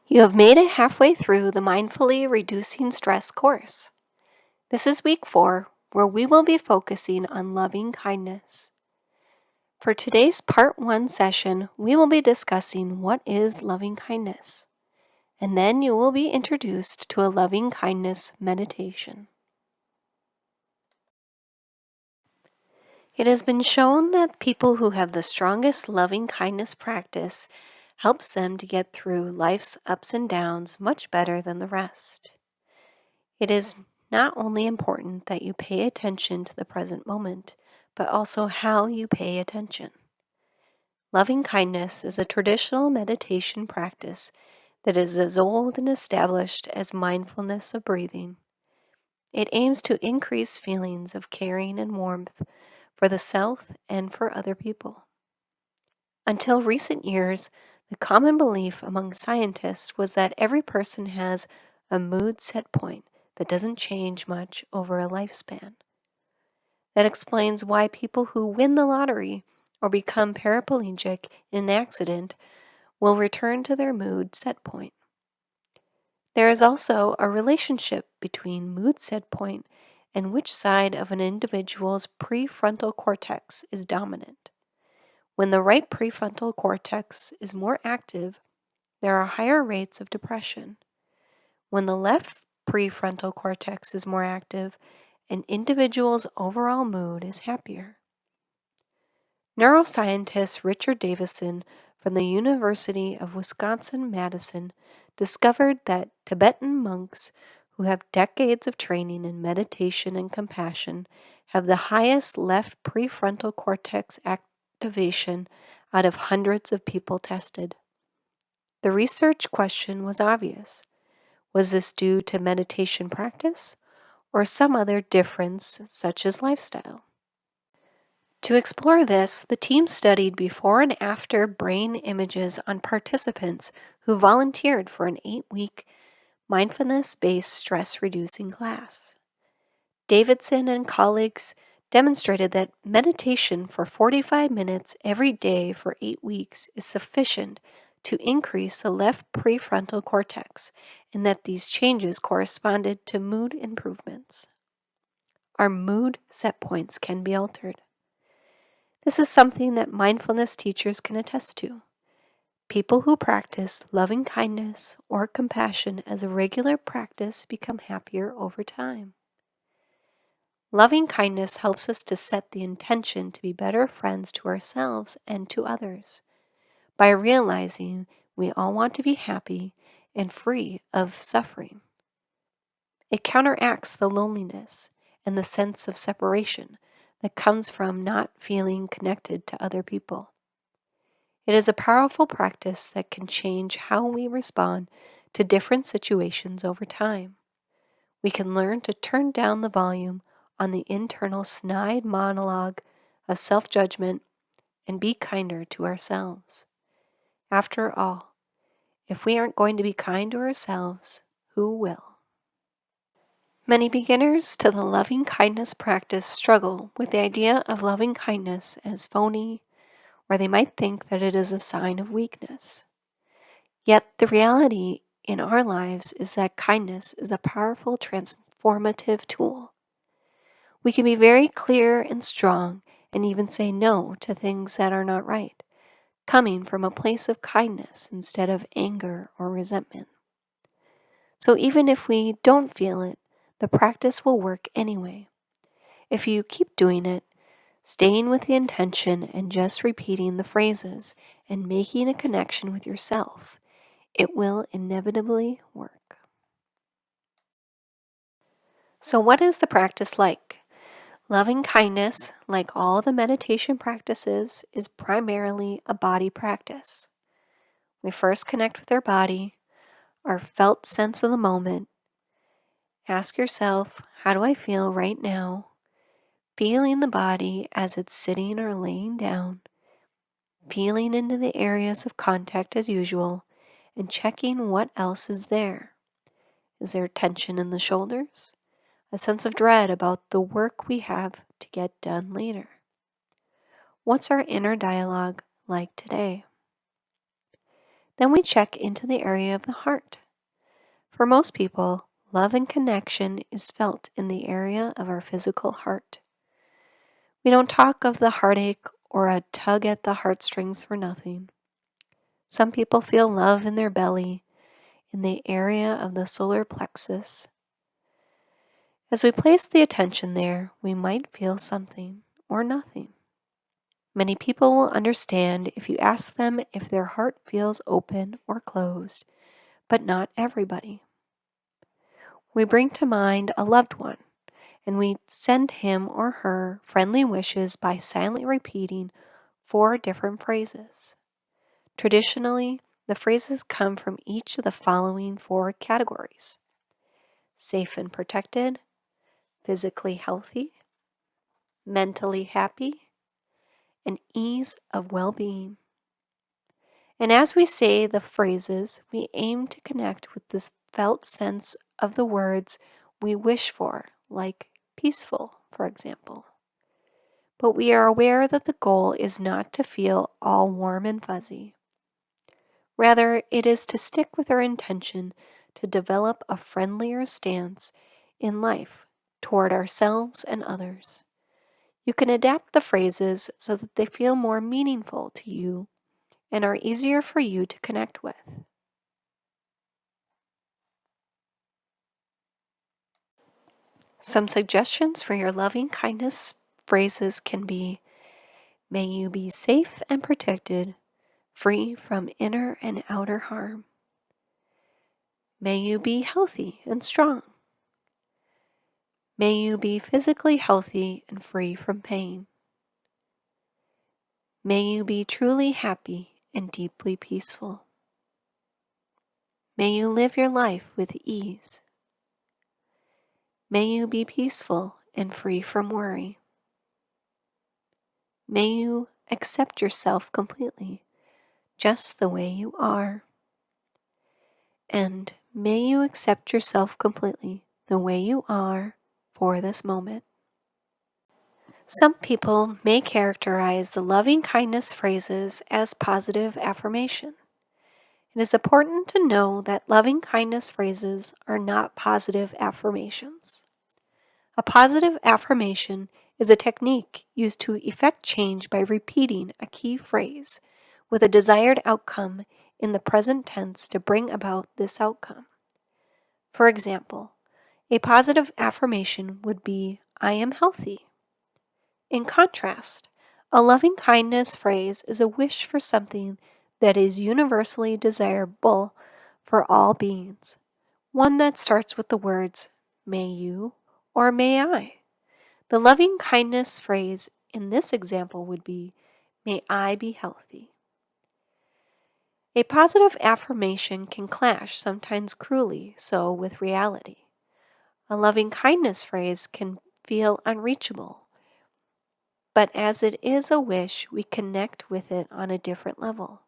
You have made it halfway through the Mindfully Reducing Stress course. This is week 4, where we will be focusing on loving kindness. For today's part 1 session, we will be discussing what is loving kindness, and then you will be introduced to a loving kindness meditation. It has been shown that people who have the strongest loving kindness practice helps them to get through life's ups and downs much better than the rest. It is not only important that you pay attention to the present moment, but also how you pay attention. Loving kindness is a traditional meditation practice that is as old and established as mindfulness of breathing. It aims to increase feelings of caring and warmth for the self and for other people. Until recent years, the common belief among scientists was that every person has a mood set point that doesn't change much over a lifespan. That explains why people who win the lottery or become paraplegic in an accident will return to their mood set point. There is also a relationship between mood set point and which side of an individual's prefrontal cortex is dominant. When the right prefrontal cortex is more active, there are higher rates of depression. When the left prefrontal cortex is more active, an individual's overall mood is happier. Neuroscientist Richard Davison from the University of Wisconsin-Madison discovered that Tibetan monks who have decades of training in meditation and compassion have the highest left prefrontal cortex activation out of hundreds of people tested. The research question was obvious. Was this due to meditation practice or some other difference such as lifestyle? To explore this, the team studied before and after brain images on participants who volunteered for an 8-week mindfulness-based stress-reducing class. Davidson and colleagues demonstrated that meditation for 45 minutes every day for 8 weeks is sufficient to increase the left prefrontal cortex, and that these changes corresponded to mood improvements. Our mood set points can be altered. This is something that mindfulness teachers can attest to. People who practice loving kindness or compassion as a regular practice become happier over time. Loving kindness helps us to set the intention to be better friends to ourselves and to others. By realizing we all want to be happy and free of suffering. It counteracts the loneliness and the sense of separation that comes from not feeling connected to other people. It is a powerful practice that can change how we respond to different situations over time. We can learn to turn down the volume on the internal snide monologue of self-judgment and be kinder to ourselves. After all, if we aren't going to be kind to ourselves, who will? Many beginners to the loving kindness practice struggle with the idea of loving kindness as phony, or they might think that it is a sign of weakness. Yet the reality in our lives is that kindness is a powerful transformative tool. We can be very clear and strong and even say no to things that are not right, coming from a place of kindness instead of anger or resentment. So even if we don't feel it, the practice will work anyway. If you keep doing it, staying with the intention and just repeating the phrases and making a connection with yourself, it will inevitably work. So what is the practice like? Loving kindness, like all the meditation practices, is primarily a body practice. We first connect with our body, our felt sense of the moment. Ask yourself, how do I feel right now? Feeling the body as it's sitting or laying down, feeling into the areas of contact as usual, and checking what else is there. Is there tension in the shoulders? A sense of dread about the work we have to get done later? What's our inner dialogue like today? Then we check into the area of the heart. For most people, love and connection is felt in the area of our physical heart. We don't talk of the heartache or a tug at the heartstrings for nothing. Some people feel love in their belly, in the area of the solar plexus. As we place the attention there, we might feel something or nothing. Many people will understand if you ask them if their heart feels open or closed, but not everybody. We bring to mind a loved one, and we send him or her friendly wishes by silently repeating 4 different phrases. Traditionally, the phrases come from each of the following 4 categories: safe and protected, physically healthy, mentally happy, and ease of well-being. And as we say the phrases, we aim to connect with this felt sense of the words we wish for, like peaceful, for example. But we are aware that the goal is not to feel all warm and fuzzy. Rather, it is to stick with our intention to develop a friendlier stance in life toward ourselves and others. You can adapt the phrases so that they feel more meaningful to you and are easier for you to connect with. Some suggestions for your loving kindness phrases can be: may you be safe and protected, free from inner and outer harm. May you be healthy and strong. May you be physically healthy and free from pain. May you be truly happy and deeply peaceful. May you live your life with ease. May you be peaceful and free from worry. May you accept yourself completely, just the way you are. And may you accept yourself completely the way you are for this moment. Some people may characterize the loving kindness phrases as positive affirmation. It is important to know that loving kindness phrases are not positive affirmations. A positive affirmation is a technique used to effect change by repeating a key phrase with a desired outcome in the present tense to bring about this outcome. For example, a positive affirmation would be, I am healthy. In contrast, a loving kindness phrase is a wish for something that is universally desirable for all beings, one that starts with the words, may you or may I. The loving kindness phrase in this example would be, may I be healthy. A positive affirmation can clash, sometimes cruelly so, with reality. A loving kindness phrase can feel unreachable, but as it is a wish, we connect with it on a different level.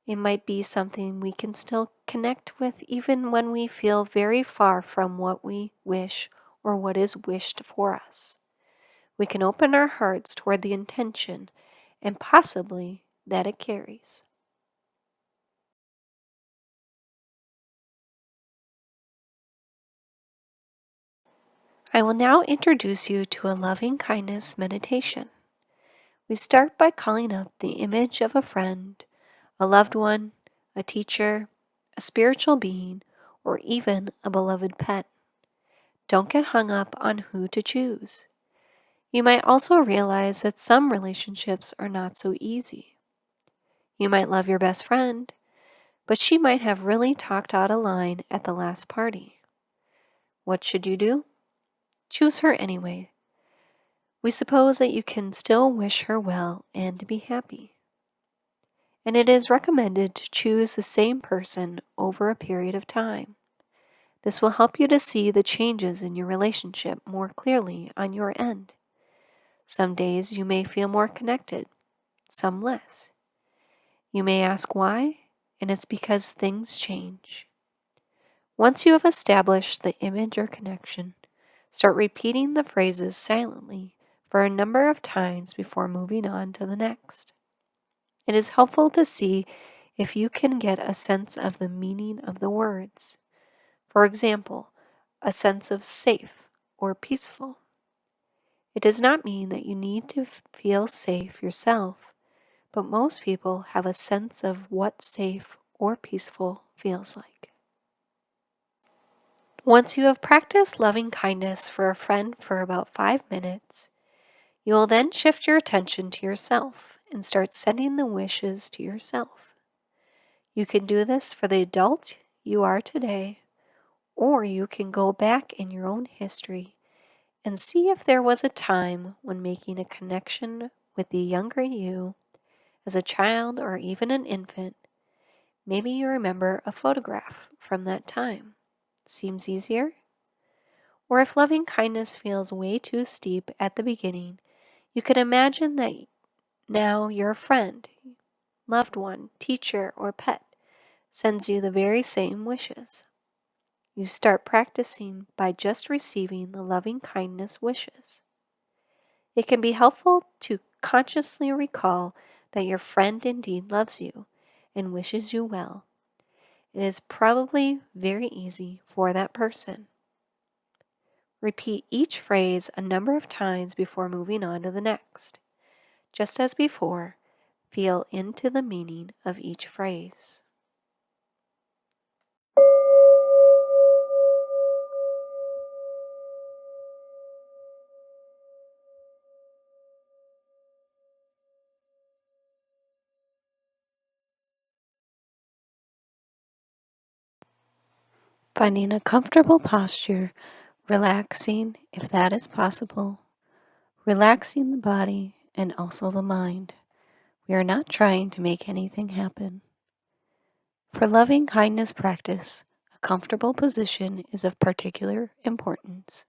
It might be something we can still connect with even when we feel very far from what we wish or what is wished for us. We can open our hearts toward the intention and possibly that it carries. I will now introduce you to a loving kindness meditation. We start by calling up the image of a friend, a loved one, a teacher, a spiritual being, or even a beloved pet. Don't get hung up on who to choose. You might also realize that some relationships are not so easy. You might love your best friend, but she might have really talked out of line at the last party. What should you do? Choose her anyway. We suppose that you can still wish her well and be happy. And it is recommended to choose the same person over a period of time. This will help you to see the changes in your relationship more clearly on your end. Some days you may feel more connected, some less. You may ask why, and it's because things change. Once you have established the image or connection, start repeating the phrases silently for a number of times before moving on to the next. It is helpful to see if you can get a sense of the meaning of the words. For example, a sense of safe or peaceful. It does not mean that you need to feel safe yourself, but most people have a sense of what safe or peaceful feels like. Once you have practiced loving kindness for a friend for about 5 minutes, you will then shift your attention to yourself and start sending the wishes to yourself. You can do this for the adult you are today, or you can go back in your own history and see if there was a time when making a connection with the younger you as a child or even an infant. Maybe you remember a photograph from that time. Seems easier? Or if loving kindness feels way too steep at the beginning, you can imagine that now your friend, loved one, teacher, or pet sends you the very same wishes. You start practicing by just receiving the loving kindness wishes. It can be helpful to consciously recall that your friend indeed loves you and wishes you well. It is probably very easy for that person. Repeat each phrase a number of times before moving on to the next. Just as before, feel into the meaning of each phrase. Finding a comfortable posture, relaxing if that is possible, relaxing the body and also the mind. We are not trying to make anything happen. For loving kindness practice, a comfortable position is of particular importance.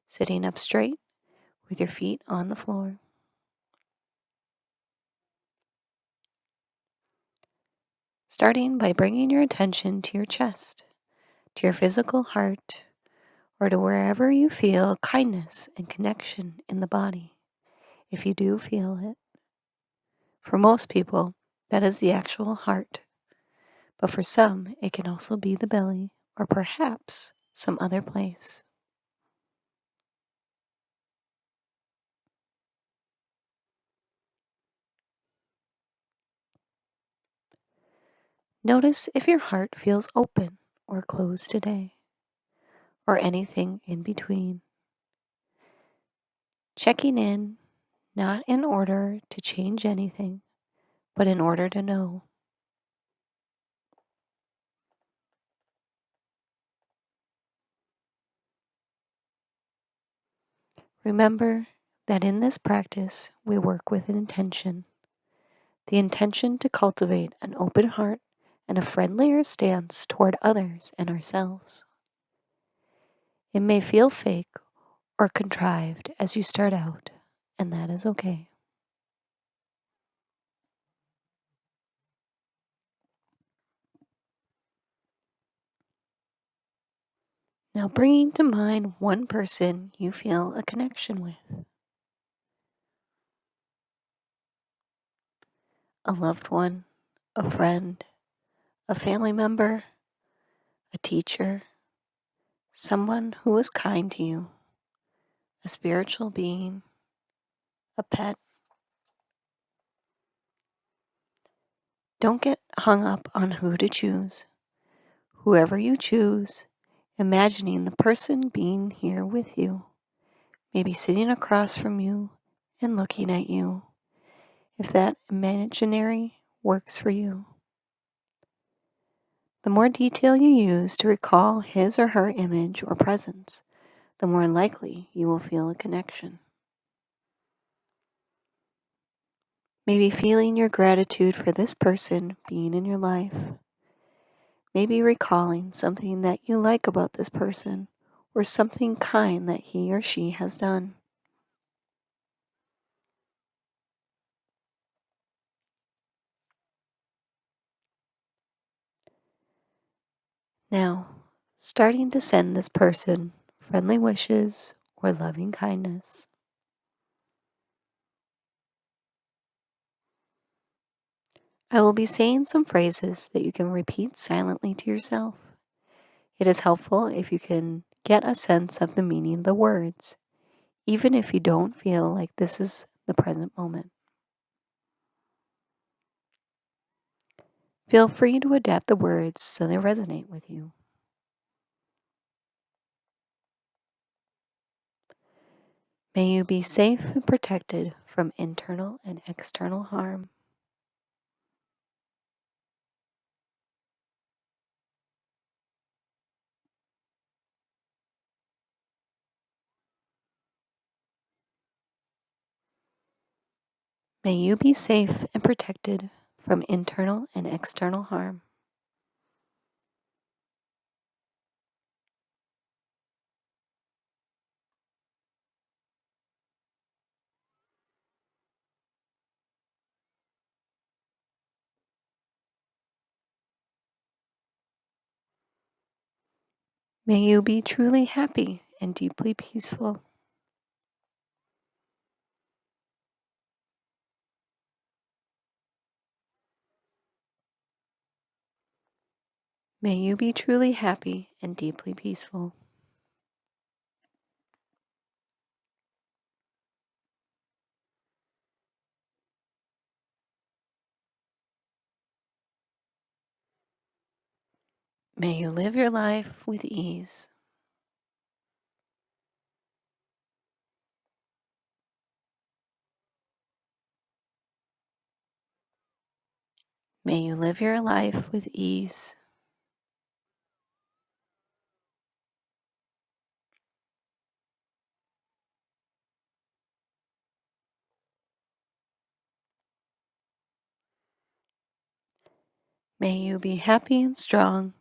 Sitting up straight with your feet on the floor. Starting by bringing your attention to your chest, to your physical heart, or to wherever you feel kindness and connection in the body, if you do feel it. For most people, that is the actual heart, but for some, it can also be the belly or perhaps some other place. Notice if your heart feels open or closed today, or anything in between. Checking in, not in order to change anything, but in order to know. Remember that in this practice, we work with an intention. The intention to cultivate an open heart and a friendlier stance toward others and ourselves. It may feel fake or contrived as you start out, and that is okay. Now bringing to mind one person you feel a connection with. A loved one, a friend, a family member, a teacher, someone who was kind to you, a spiritual being, a pet. Don't get hung up on who to choose. Whoever you choose, imagining the person being here with you, maybe sitting across from you and looking at you, if that imaginary works for you. The more detail you use to recall his or her image or presence, the more likely you will feel a connection. Maybe feeling your gratitude for this person being in your life. Maybe recalling something that you like about this person or something kind that he or she has done. Now, starting to send this person friendly wishes or loving kindness. I will be saying some phrases that you can repeat silently to yourself. It is helpful if you can get a sense of the meaning of the words, even if you don't feel like this is the present moment. Feel free to adapt the words so they resonate with you. May you be safe and protected from internal and external harm. May you be safe and protected from internal and external harm. May you be truly happy and deeply peaceful. May you be truly happy and deeply peaceful. May you live your life with ease. May you live your life with ease. May you be happy and strong,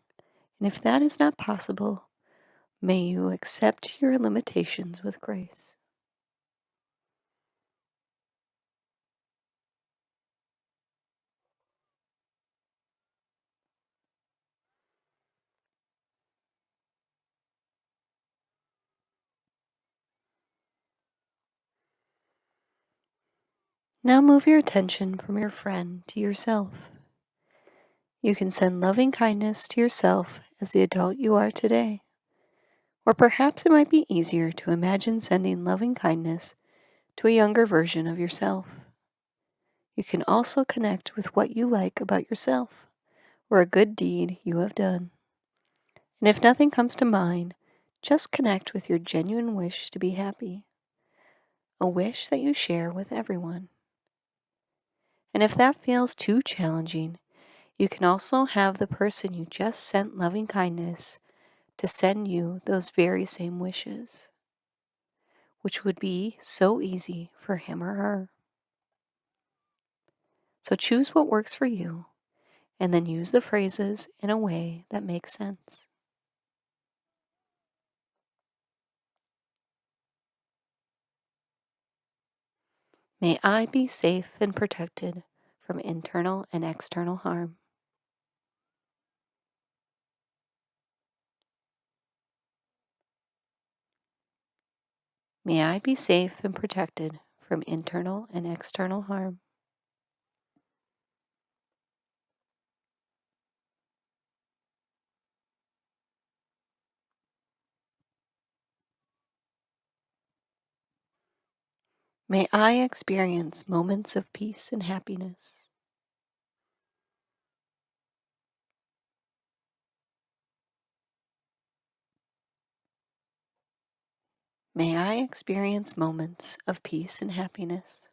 and if that is not possible, may you accept your limitations with grace. Now move your attention from your friend to yourself. You can send loving kindness to yourself as the adult you are today. Or perhaps it might be easier to imagine sending loving kindness to a younger version of yourself. You can also connect with what you like about yourself or a good deed you have done. And if nothing comes to mind, just connect with your genuine wish to be happy, a wish that you share with everyone. And if that feels too challenging, you can also have the person you just sent loving kindness to send you those very same wishes, which would be so easy for him or her. So choose what works for you and then use the phrases in a way that makes sense. May I be safe and protected from internal and external harm. May I be safe and protected from internal and external harm. May I experience moments of peace and happiness. May I experience moments of peace and happiness.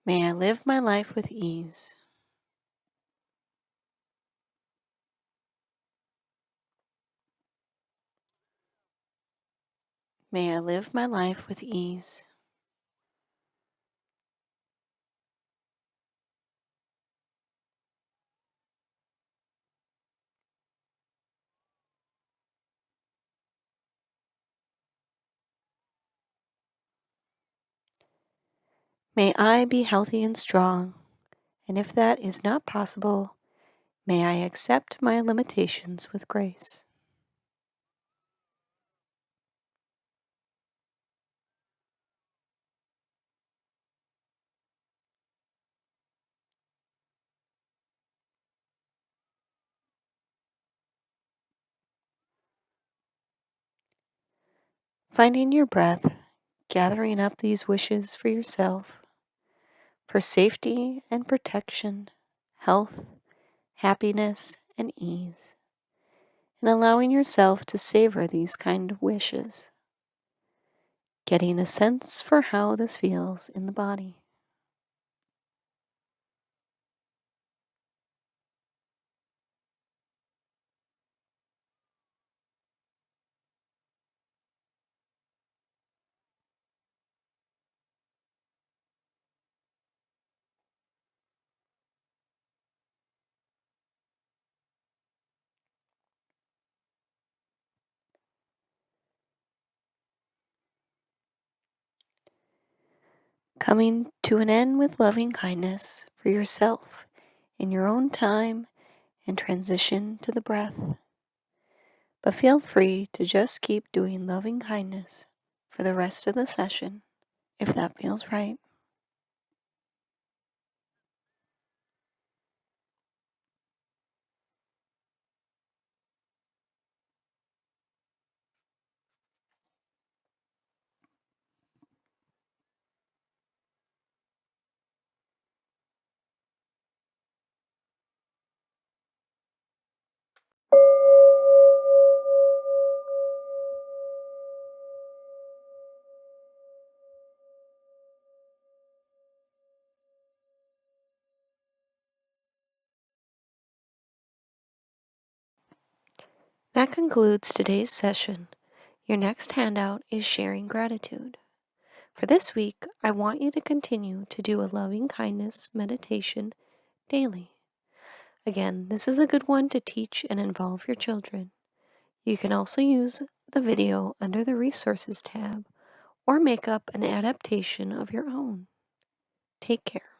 May I live my life with ease. May I live my life with ease. May I be healthy and strong, and if that is not possible, May I accept my limitations with grace. Finding your breath, gathering up these wishes for yourself, for safety and protection, health, happiness, and ease, and allowing yourself to savor these kind of wishes, getting a sense for how this feels in the body. Coming to an end with loving kindness for yourself in your own time and transition to the breath. But feel free to just keep doing loving kindness for the rest of the session if that feels right. That concludes today's session. Your next handout is sharing gratitude. For this week, I want you to continue to do a loving kindness meditation daily. Again, this is a good one to teach and involve your children. You can also use the video under the Resources tab or make up an adaptation of your own. Take care.